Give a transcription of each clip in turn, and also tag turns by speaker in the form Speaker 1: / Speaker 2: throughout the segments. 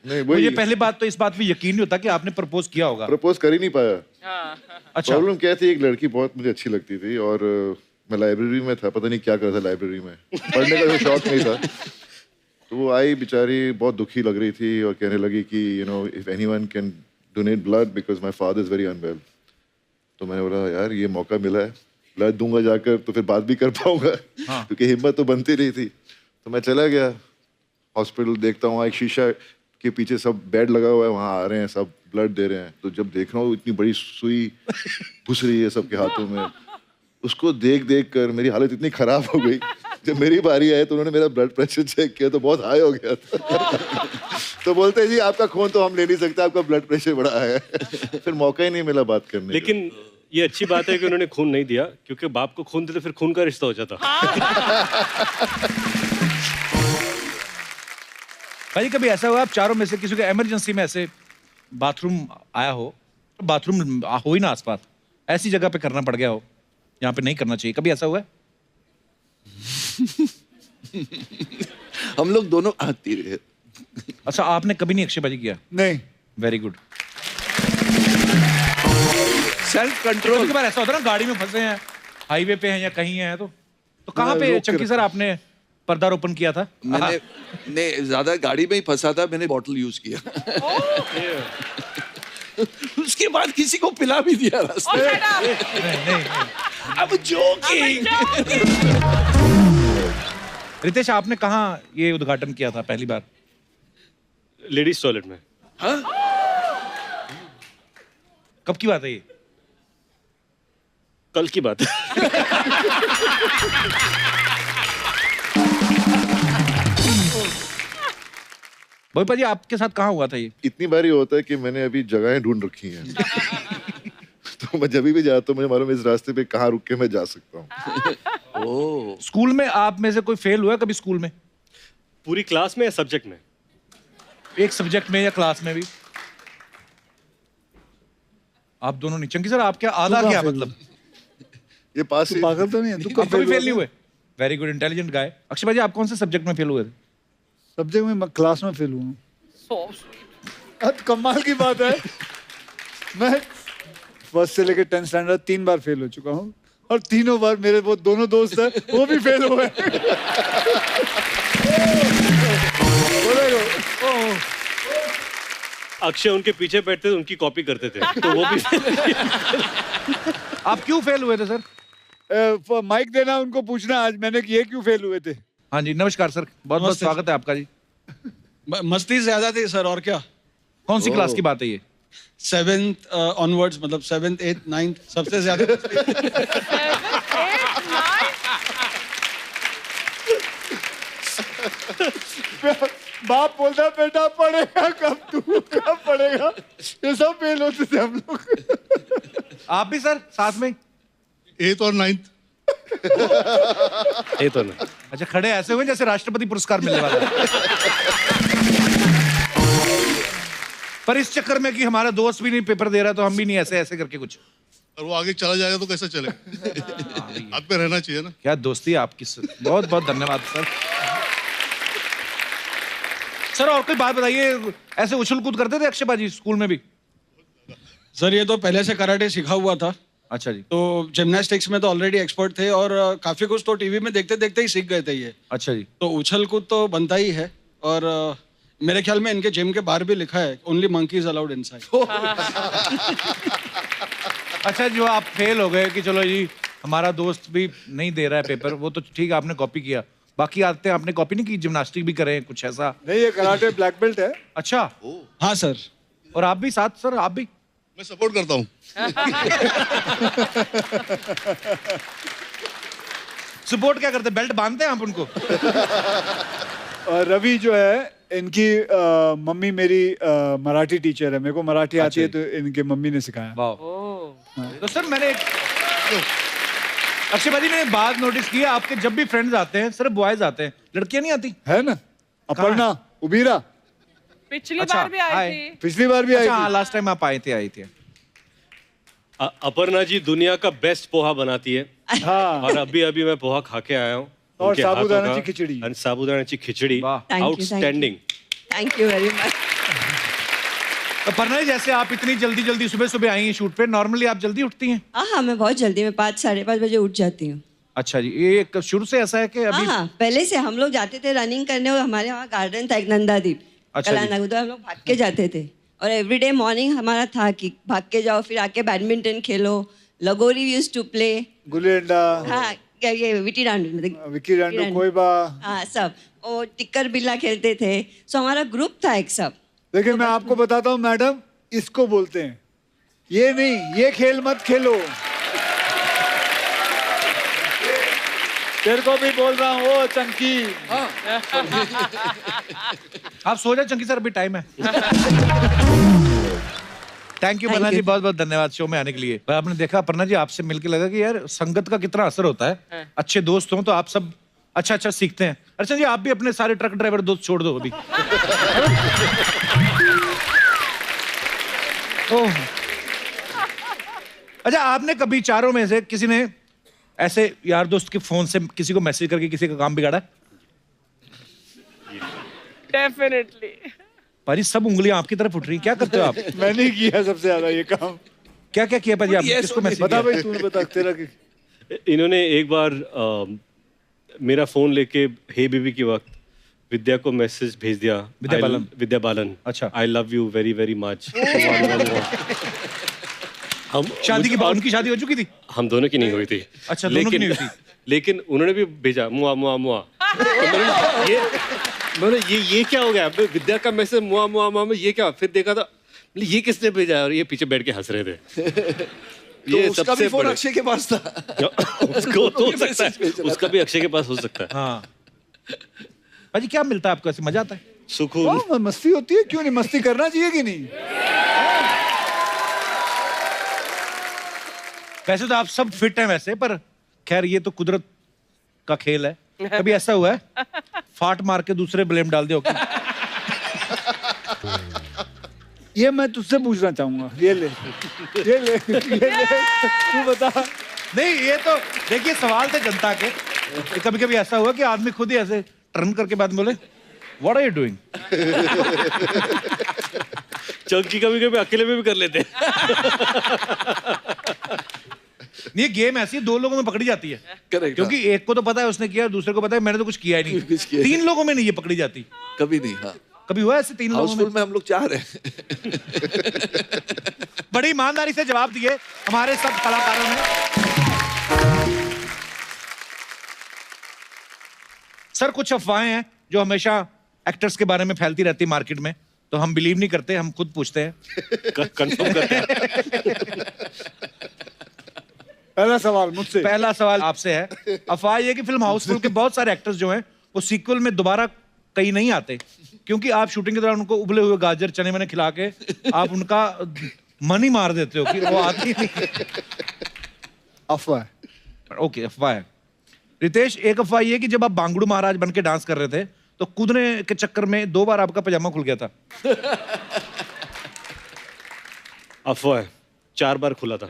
Speaker 1: नहीं
Speaker 2: मुझे पहली बात तो इस बात पे यकीन नहीं होता कि आपने प्रपोज किया होगा।
Speaker 1: प्रपोज कर ही नहीं पाया।
Speaker 2: अच्छा।
Speaker 1: प्रॉब्लम क्या थी, एक लड़की बहुत मुझे अच्छी लगती थी और मैं लाइब्रेरी में था, पता नहीं क्या कर रहा था लाइब्रेरी में, पढ़ने का कोई शौक नहीं था। तो वो आई बेचारी, बहुत दुखी लग रही थी और कहने लगी कि you know if anyone can donate blood because my father is very unwell. तो मैंने बोला यार ये मौका मिला है, ब्लड दूंगा जाकर तो फिर बात भी कर पाऊंगा। क्योंकि हिम्मत तो बनती रही थी। तो मैं चला गया हॉस्पिटल, देखता हूँ एक शीशा के पीछे सब बेड लगा हुआ है, वहाँ आ रहे हैं सब ब्लड दे रहे हैं। तो जब देख रहा हूँ इतनी बड़ी सुई घुस रही है सबके हाथों में, उसको देख देख कर मेरी हालत इतनी खराब हो गई। जब मेरी बारी आई तो उन्होंने मेरा ब्लड प्रेशर चेक किया तो बहुत हाई हो गया था। तो बोलते हैं जी आपका खून तो हम ले नहीं सकते, आपका ब्लड प्रेशर बड़ा हाई है। फिर मौका ही नहीं मिला बात करने का।
Speaker 3: लेकिन ये अच्छी बात है कि उन्होंने खून नहीं दिया, क्योंकि बाप को खून देते फिर खून का रिश्ता हो जाता।
Speaker 2: भाई कभी ऐसा हुआ आप चारों में से किसी को इमरजेंसी में ऐसे बाथरूम आया हो, बाथरूम हो ही ना आसपास, ऐसी जगह पे करना पड़ गया हो यहाँ पे नहीं करना चाहिए, कभी ऐसा हुआ है?
Speaker 4: हम लोग दोनों आती रहे।
Speaker 2: अच्छा आपने कभी नहीं अक्षयबाजी किया?
Speaker 5: नहीं।
Speaker 2: Very good.
Speaker 4: Self control.
Speaker 2: कई बार ऐसा होता है ना, गाड़ी में फंसे हैं, हाईवे पे हैं या कहीं हैं, तो कहाँ पे चंकी सर आपने पर्दारोपण किया था?
Speaker 4: मैंने नहीं, ज्यादा गाड़ी में ही फंसा था, मैंने बॉटल यूज किया। उसके बाद किसी को पिला भी दिया रास्ते में। अब जोकिंग।
Speaker 2: रितेश आपने कहाँ ये उद्घाटन किया था पहली बार?
Speaker 3: लेडीज टॉयलेट में।
Speaker 4: हाँ?
Speaker 2: कब की बात है ये?
Speaker 3: कल की बात है।
Speaker 2: भोपा जी आपके साथ कहाँ हुआ था ये?
Speaker 1: इतनी बार ये होता है कि मैंने अभी जगहें ढूंढ रखी हैं। तो मैं जब भी जाता हूँ मुझे मालूम है इस रास्ते पे कहाँ रुक के मैं जा सकता हूँ।
Speaker 4: ओह।
Speaker 2: स्कूल में आप में से कोई फेल हुआ कभी स्कूल में?
Speaker 3: पूरी क्लास में या सब्जेक्ट में?
Speaker 2: एक सब्जेक्ट में या क्लास में भी? आप दोनों नहीं। चंकी सर आप क्या आधा क्या मतलब?
Speaker 1: ये पास ही
Speaker 5: पागल तो नहीं है तू?
Speaker 2: आप कभी फेल नहीं हुए? वेरी गुड, इंटेलिजेंट गाय। अक्षय भाई आप कौन से सब्जेक्ट में फेल हुए थे?
Speaker 5: सब्जेक्ट में क्लास में फेल हुआ। कमाल की बात है, मैं फर्स्ट से लेकर 10th स्टैंडर्ड 3 बार फेल हो चुका हूँ और तीनों बार मेरे वो दोनों दोस्त हैं वो भी फेल हुए।
Speaker 3: अक्षय उनके पीछे बैठते थे, उनकी कॉपी करते थे, तो वो भी।
Speaker 2: आप क्यों फेल हुए थे सर?
Speaker 5: माइक देना उनको पूछना आज मैंने कि ये क्यों फेल हुए थे।
Speaker 2: हाँ जी नमस्कार सर, बहुत बहुत स्वागत है आपका जी।
Speaker 6: मस्ती ज्यादा थी सर, और क्या।
Speaker 2: कौन सी क्लास की बात है ये?
Speaker 6: 7th ऑनवर्ड्स, मतलब 7th 8th 9th सबसे ज्यादा।
Speaker 5: बाप बोलता बेटा पढ़ेगा कब, तू कब पढ़ेगा, ये सब फेल होते थे हम लोग।
Speaker 2: आप भी सर साथ में?
Speaker 7: 8th और 9th।
Speaker 3: ये तो नहीं।
Speaker 2: अच्छा खड़े ऐसे हुए जैसे राष्ट्रपति पुरस्कार मिलने वाला है। पर इस चक्कर में कि हमारा दोस्त भी नहीं पेपर दे रहा तो हम भी नहीं, ऐसे ऐसे करके कुछ।
Speaker 7: और वो आगे चला जाएगा तो कैसे चले? हाथ पे रहना चाहिए ना।
Speaker 2: क्या दोस्ती है आपकी सर, बहुत बहुत धन्यवाद सर। सर और कोई बात बताइए, ऐसे उछल कूद करते थे अक्षय बाजी स्कूल में भी?
Speaker 6: सर ये तो पहले से कराटे सीखा हुआ था,
Speaker 2: अच्छा जी।
Speaker 6: तो जिम्नास्टिक्स में तो ऑलरेडी एक्सपर्ट थे और काफी कुछ तो टीवी में देखते देखते ही सीख गए थे ये।
Speaker 2: अच्छा जी।
Speaker 6: तो उछल कूद तो बनता ही है, और मेरे ख्याल में इनके जिम के बाहर भी लिखा है ओनली मंकीज अलाउड इनसाइड।
Speaker 2: अच्छा जो आप फेल हो गए कि चलो जी हमारा दोस्त भी नहीं दे रहा है पेपर, वो तो ठीक है आपने कॉपी किया, बाकी आते हैं आपने कॉपी नहीं की, जिम्नास्टिक भी करें कुछ ऐसा?
Speaker 5: नहीं ये कराटे ब्लैक बेल्ट है।
Speaker 2: अच्छा।
Speaker 6: हाँ सर।
Speaker 2: और आप भी साथ सर, आप भी?
Speaker 7: मैं सपोर्ट करता हूँ।
Speaker 2: सपोर्ट क्या करते, बेल्ट बांधते हैं आप उनको?
Speaker 5: और रवि जो है इनकी मम्मी मेरी मराठी टीचर है, मेरे को मराठी आती है तो इनके मम्मी ने सिखाया।
Speaker 2: वाह। तो सर मैंने अक्षय भाजी मैंने बात नोटिस की है, आपके जब भी फ्रेंड्स आते हैं सिर्फ बॉयज आते हैं, लड़कियां नहीं आती?
Speaker 5: है ना, अपर्णा उबीरा
Speaker 8: पिछली बार भी आई थी।
Speaker 5: पिछली बार भी आई
Speaker 2: अच्छा
Speaker 5: थी।
Speaker 2: लास्ट टाइम आप आई थे।
Speaker 3: अपर्णा जी दुनिया का बेस्ट पोहा बनाती है।
Speaker 5: हाँ।
Speaker 3: और अभी अभी मैं पोहा खा के आया हूँ।
Speaker 5: और
Speaker 3: उनके हाथों
Speaker 5: साबूदाना
Speaker 3: का।
Speaker 5: की खिचड़ी।
Speaker 3: और साबूदाना की खिचड़ी
Speaker 2: वाह।
Speaker 9: Thank you,
Speaker 3: outstanding.
Speaker 9: Thank you very much.
Speaker 2: Parna ji, जैसे आप इतनी जल्दी जल्दी सुबह सुबह आई हैं शूट पे, नॉर्मली आप जल्दी उठती हैं?
Speaker 9: हाँ, मैं बहुत जल्दी, मैं 5 साढ़े 5 बजे उठ जाती हूँ।
Speaker 2: अच्छा जी, ये शुरू से ऐसा है कि अभी?
Speaker 9: हाँ, पहले से हम लोग जाते थे रनिंग करने, और हमारे वहाँ गार्डन था एक नंदादीप,
Speaker 2: अच्छा जी।
Speaker 9: कलानगर, तो हम लोग भाग के जाते थे। और एवरीडे मॉर्निंग हमारा था कि भाग के जाओ, फिर आके बैडमिंटन खेलो, लगोरी used to play,
Speaker 5: gulli danda,
Speaker 9: हाँ ये विटी डांडू,
Speaker 5: विक्की डांडू, कोई बा,
Speaker 9: हाँ सब, और टिक्कर बिल्ला खेलते थे। सो हमारा ग्रुप था एक सब।
Speaker 5: देखिए मैं आपको बताता हूँ मैडम, इसको बोलते हैं, ये नहीं, ये खेल मत खेलो। तेरे को भी बोल रहा हूँ, ओ चंकी।
Speaker 2: आप सो जाए चंकी सर, अभी टाइम है। थैंक यू पर्णा जी, बहुत बहुत धन्यवाद शो में आने के लिए। आपने देखा पर्णा जी, आपसे मिलके लगा कि यार संगत का कितना असर होता है। अच्छे दोस्त हों तो आप सब अच्छा अच्छा सीखते हैं। अच्छा जी, आप भी अपने सारे ट्रक ड्राइवर दोस्त छोड़ दो अभी। ओह, अच्छा, आपने कभी चारों में से किसी ने ऐसे यार दोस्त के फोन से किसी को मैसेज करके किसी का काम बिगाड़ा?
Speaker 8: डेफिनेटली।
Speaker 2: पाजी, सब उंगलियां आपकी तरफ उठ रही, क्या करते हो आप?
Speaker 5: मैंने ही किया सबसे ज्यादा ये काम।
Speaker 2: क्या क्या किया पाजी आपने? किसको मैसेज
Speaker 5: बता
Speaker 2: किया?
Speaker 5: भाई, तूने बता तेरा की।
Speaker 3: इन्होंने एक बार मेरा फोन लेके हे बेबी के वक्त विद्या को मैसेज भेज दिया। विद्या बालन।
Speaker 2: अच्छा।
Speaker 3: I love you very very much. हम
Speaker 2: शादी की बात, उनकी शादी हो चुकी थी?
Speaker 3: हम दोनों की नहीं हुई थी।
Speaker 2: अच्छा, दोनों की नहीं हुई थी।
Speaker 3: लेकिन उन्होंने भी भेजा मुआ मुआ मुआ। तो ये क्या हो गया? विद्या का मैसेज मुआ मुआ मुआ में, ये क्या? फिर देखा था ये किसने भेजा, और ये पीछे बैठ के हंस रहे थे।
Speaker 4: ये उसका भी फोन अक्षय के पास था।
Speaker 3: उसको तो हो सकता है, उसका भी अक्षय के पास हो सकता है।
Speaker 2: हाँ भाजी, क्या मिलता है आपको? ऐसे मजा आता है?
Speaker 3: सुकून,
Speaker 5: मस्ती होती है, क्यों नहीं? मस्ती करना चाहिए कि नहीं?
Speaker 2: वैसे तो आप सब फिट हैं वैसे, पर खैर ये तो कुदरत का खेल है। कभी ऐसा हुआ है फाट मार के दूसरे ब्लेम डाल दिया?
Speaker 5: ये मैं तुझसे पूछना चाहूंगा, ये ले तू बता।
Speaker 2: नहीं, ये तो देखिए सवाल थे जनता के। कभी कभी ऐसा हुआ कि आदमी खुद ही ऐसे टर्न करके बाद बोले, what are you doing?
Speaker 3: Chunky कभी कभी अकेले में भी कर लेते हैं।
Speaker 2: ये गेम ऐसी 2 लोगों में पकड़ी जाती है।
Speaker 4: करेक्ट।
Speaker 2: क्योंकि एक को तो पता है उसने किया, दूसरे को पता है मैंने तो कुछ किया ही नहीं। 3 लोगों में नहीं ये पकड़ी जाती।
Speaker 4: कभी नहीं। हाँ,
Speaker 2: कभी हुआ ऐसे 3 लोगों
Speaker 4: हाउसफुल में हम लोग 4 हैं।
Speaker 2: बड़ी ईमानदारी से जवाब दिए हमारे सब कलाकारों ने। सर, कुछ अफवाहें हैं जो हमेशा एक्टर्स के बारे में फैलती रहती मार्केट में, तो हम बिलीव नहीं करते, हम खुद पूछते हैं,
Speaker 3: कंफर्म करते हैं।
Speaker 5: पहला सवाल मुझसे।
Speaker 2: पहला सवाल आपसे है। अफवाह ये कि फिल्म हाउसफुल के बहुत सारे एक्टर्स जो हैं वो सीक्वल में दोबारा कहीं नहीं आते, क्योंकि आप शूटिंग के दौरान उनको उबले हुए गाजर चने मैंने खिला के आप उनका मन ही मार देते हो कि वो आती नहीं।
Speaker 5: अफवाह है।
Speaker 2: ओके, अफवाह है। रितेश, एक अफवाह ये कि जब आप बांगड़ू महाराज बन के डांस कर रहे थे तो कूदने के चक्कर में 2 बार आपका पजामा खुल गया था।
Speaker 3: अफवाह है, 4 बार खुला था।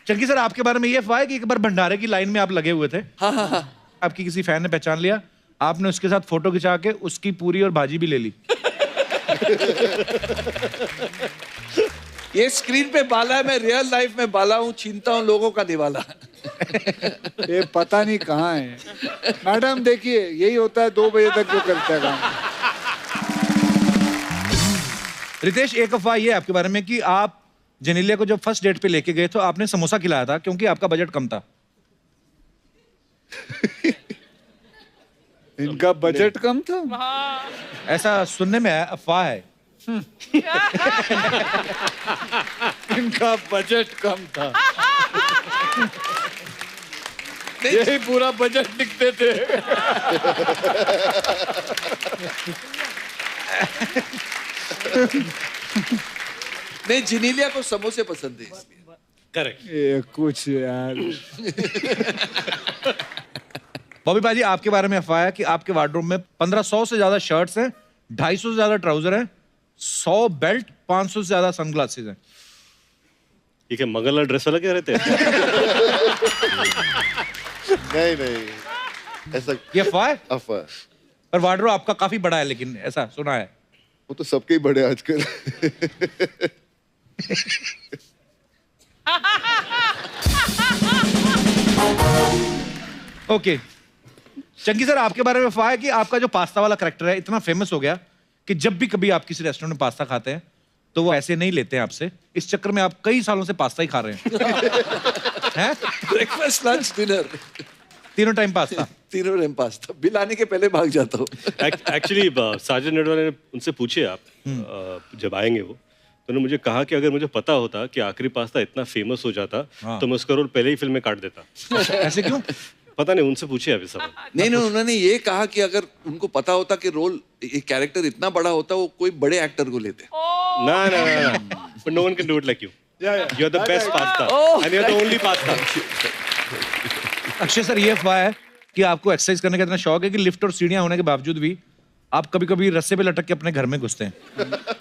Speaker 2: चंकी सर, आपके बारे में ये अफवाह है कि एक बार भंडारे की लाइन में आप लगे हुए थे।
Speaker 4: हाँ।
Speaker 2: आपकी किसी फैन ने पहचान लिया, आपने उसके साथ फोटो खिंचा के उसकी पूरी और भाजी भी ले ली।
Speaker 4: ये स्क्रीन पे बाला है, मैं रियल लाइफ में बाला हूँ, छीनता हूँ लोगों का निवाला।
Speaker 5: ये पता नहीं कहाँ है। मैडम देखिए, यही होता है 2 बजे तक जो करता है काम।
Speaker 2: रितेश, एक अफवाह ये है आपके बारे में कि आप जेनेलिया को जब फर्स्ट डेट पे लेके गए तो आपने समोसा खिलाया था क्योंकि आपका बजट कम था।
Speaker 5: इनका बजट कम था?
Speaker 2: ऐसा सुनने में है, अफवाह है।
Speaker 5: इनका बजट कम था। यही पूरा बजट लिखते थे।
Speaker 4: नहीं, जिनीलिया को समोसे पसंद है इसलिए।
Speaker 3: करेक्ट।
Speaker 5: ये कुछ यार।
Speaker 2: बॉबी पाजी, आपके बारे में अफवाह है कि आपके वार्डरोब में 1500 से ज्यादा शर्ट्स हैं, 250 से ज्यादा ट्राउजर हैं, 100 बेल्ट, 500 से ज्यादा सनग्लासेस हैं।
Speaker 3: ठीक है, मंगलवार ड्रेस वाला क्या रहते हैं?
Speaker 1: नहीं नहीं ऐसा
Speaker 2: ये अफवाह है?
Speaker 1: अफवाह है।
Speaker 2: पर वार्डरोब आपका काफी बड़ा है, लेकिन ऐसा सुना है।
Speaker 1: वो तो सबके ही बड़े आजकल।
Speaker 2: ओके चंकी सर, आपके बारे में अफवाह है कि आपका जो पास्ता वाला करैक्टर है इतना फेमस हो गया कि जब भी कभी आप किसी रेस्टोरेंट में पास्ता खाते हैं तो वो ऐसे नहीं लेते हैं आपसे, इस चक्कर में आप कई सालों से पास्ता ही खा रहे हैं।
Speaker 4: ब्रेकफास्ट लंच डिनर
Speaker 2: तीनों टाइम पास्ता।
Speaker 4: तीनों टाइम पास्ता, बिल आने के पहले भाग जाता हूँ।
Speaker 3: एक्चुअली साजन नेडवाल ने उनसे पूछे आप जब आएंगे वो, तो उन्होंने मुझे कहा कि अगर मुझे पता होता कि आखिरी पास्ता इतना फेमस हो जाता तो मैं उसका रोल पहले ही फिल्म में काट देता।
Speaker 2: ऐसे क्यों?
Speaker 3: पता नहीं, उनसे पूछे अभी सब।
Speaker 4: नहीं, उन्होंने ये कहा कि अगर उनको पता होता कि रोल कैरेक्टर इतना बड़ा होता वो कोई बड़े एक्टर को लेते।
Speaker 3: ना but no one can do it like you. You're the best pasta and you're the only pasta.
Speaker 2: Akshay sir, ये अफवाह है कि आपको एक्सरसाइज करने का इतना शौक है कि लिफ्ट और सीढ़ियां होने के बावजूद भी आप कभी कभी रस्से पे लटक के अपने घर में घुसते हैं।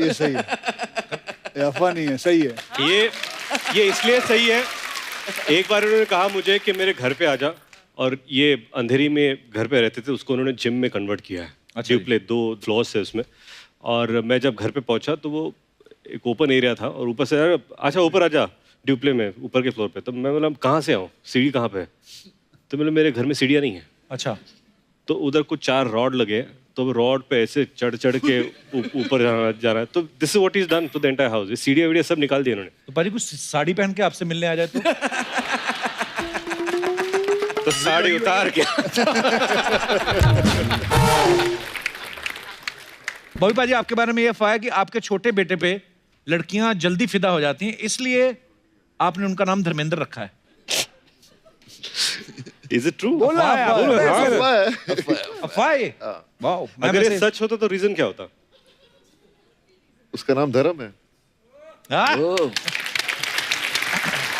Speaker 5: ये सही है, ये अफवाह नहीं है, सही है।
Speaker 3: ये इसलिए सही है, एक बार उन्होंने कहा मुझे कि मेरे घर पे आ जा, और ये अंधेरी में घर पे रहते थे, उसको उन्होंने जिम में कन्वर्ट किया है। ड्यूप्ले 2 फ्लोर्स है उसमें, और मैं जब घर पे पहुंचा तो वो एक ओपन एरिया था और ऊपर से अच्छा ऊपर आ जा ड्यूप्ले में, ऊपर के फ्लोर पे। तो मैं बोला कहाँ से आऊँ, सीढ़ी कहाँ पे है? तो बोले मेरे घर में सीढ़ियाँ नहीं है।
Speaker 2: अच्छा।
Speaker 3: तो उधर कुछ 4 रॉड लगे, तो रॉड पे ऐसे चढ़ के ऊपर जा रहा है। तो this is what is done to the entire house. ये सीढ़ियाँ वीडियो सब निकाल दिए उन्होंने।
Speaker 2: तो पाजी कुछ साड़ी पहन के आपसे मिलने आ जाए
Speaker 3: तो साड़ी उतार के।
Speaker 2: बॉबी पाजी, आपके बारे में ये अफवाह है कि आपके छोटे बेटे पे लड़कियां जल्दी फिदा हो जाती हैं, इसलिए आपने उनका नाम धर्मेंद्र रखा है।
Speaker 3: Is it true?
Speaker 2: अफवाह है। वाओ,
Speaker 3: अगर ये सच होता तो रीजन क्या होता?
Speaker 1: उसका नाम धर्म है।
Speaker 2: हाँ?